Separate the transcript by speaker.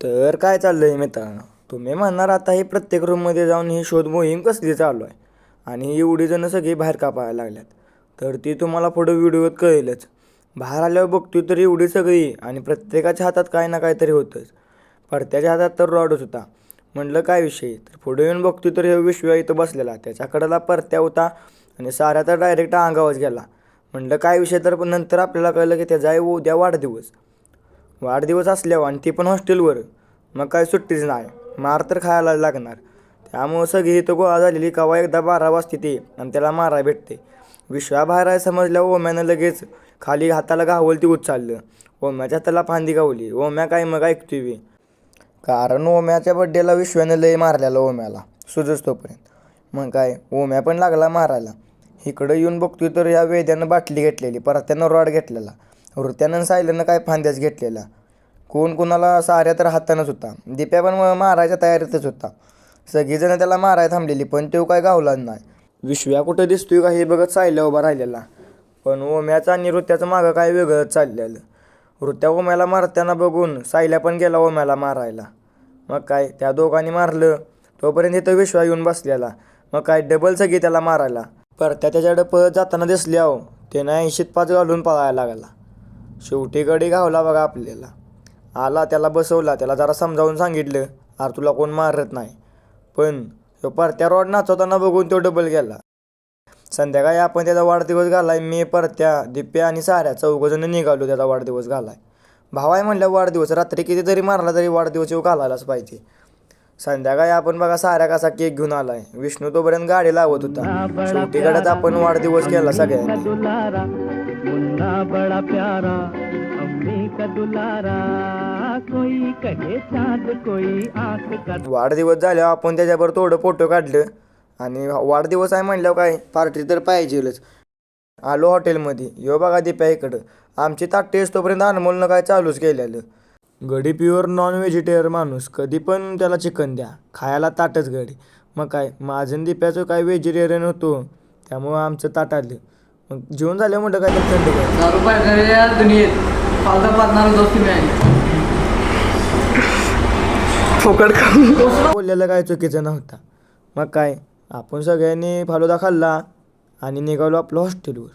Speaker 1: तर काय चाललंय मित्रांनो, तुम्ही म्हणणार आता ही प्रत्येक रूममध्ये जाऊन ही शोध मोहीम कसली चालू आहे आणि एवढी जण सगळी बाहेर का पाहायला लागल्यात. तर ती तुम्हाला पुढं व्हिडिओत कळेलच. बाहेर आल्यावर बघतोय तर एवढी सगळी आणि प्रत्येकाच्या हातात काय ना काहीतरी होतंच. परत्याच्या हातात तर रॉडच होता. म्हणलं काय विषय, तर पुढे येऊन बघतोय तर हे विश्वा इथं बसलेला, त्याच्याकडला परत्या होता आणि साऱ्या तर डायरेक्ट अंगावच गेला. म्हणलं काय विषय, तर नंतर आपल्याला कळलं की त्याचा आहे उद्या वाढदिवस असल्यावर आणि ती पण हॉस्टेलवर. मग काय सुट्टीच नाही, मार तर खायला लागणार. त्यामुळं सगळी इथं गोळा झालेली. कवा एकदा 12 वाजते ते आणि त्याला मारायला भेटते. विश्वा बाहेर आहे समजल्यावर ओम्यानं लगेच खाली हाताला घावलं ती उचललं. ओम्याच्या हाताला फांदी गावली. ओम्या काय मग ऐकतोय बी, कारण ओम्याच्या बड्डेला विश्वानं लय मारलेलं ओम्याला सुजच तोपर्यंत. मग काय ओम्या पण लागला मारायला. इकडं येऊन बघतोय तर या वेद्यानं बाटली घेतलेली, परत्यानं रॉड घेतलेला, वृत्यानं सायल्यानं काय फांद्याच घेतलेला. कोण कोणाला साऱ्या तर हातानंच होता. दिप्या पण मारायच्या तयारीतच होता. सगळीजणं त्याला मारायला थांबलेली, पण तो काय गावला नाही. विश्व्या कुठं दिसतोय का हे बघत सायल्या उभा राहिलेला. पण ओम्याचं आणि वृत्याचं मागं काय वेगळंच चाललेलं. वृत्या ओम्याला मारताना बघून सायल्या पण गेला ओम्याला मारायला. मग काय त्या दोघांनी मारलं. तोपर्यंत इथं विश्वा येऊन बसलेला. मग काय डबल सगळी त्याला मारायला. परत्या त्याच्याकडे पळत जाताना दिसली आहो, त्यानं 80त 5 घालून पळायला लागला. शेवटी गडी घावला बघा आपल्याला. आला, त्याला बसवला, त्याला जरा समजावून सांगितलं, अरे तुला कोण मारत नाही. पण तो परत्या रॉड नाचवताना बघून तो डबल गेला. संध्याकाळी आपण त्याचा वाढदिवस घालाय. मी, परत्या, दिप्या आणि साऱ्या 4 जण निघालो त्याचा वाढदिवस घालाय. भाव आहे म्हणलं वाढदिवस, रात्री किती जरी मारला तरी वाढदिवस घालायलाच पाहिजे. संध्याकाळी आपण बघा साऱ्या कसा केक घेऊन आलाय. विष्णू तोपर्यंत गाडी लावत होता. शेवटी गड्यात आपण वाढदिवस केला सगळ्यांनी. वाढदिवस झाल्यावर आपण त्याच्यावर थोडं फोटो काढलं आणि वाढदिवस आहे म्हणल्यावर काय पार्टी तर पाहिजेलच. आलो हॉटेलमध्ये. यो बघा दिप्या इकडं. आमची ताट तोपर्यंत अनमोलनं काय चालूच केलेलं. गडी प्युअर नॉन व्हेजिटेरियन माणूस, कधी पण त्याला चिकन द्या, खायला ताटच गडी. मग काय माझं दिप्याचं काय व्हेजिटेरियन होतो, त्यामुळं आमचं ताट आलं. मग जेवण झालं म्हणलं काय तर थंड फुकट बोललेलं काय चुकीचं नव्हता. मग काय आपण सगळ्यांनी फालुदा खाल्ला आणि निघालो आपलं हॉस्टेलवर.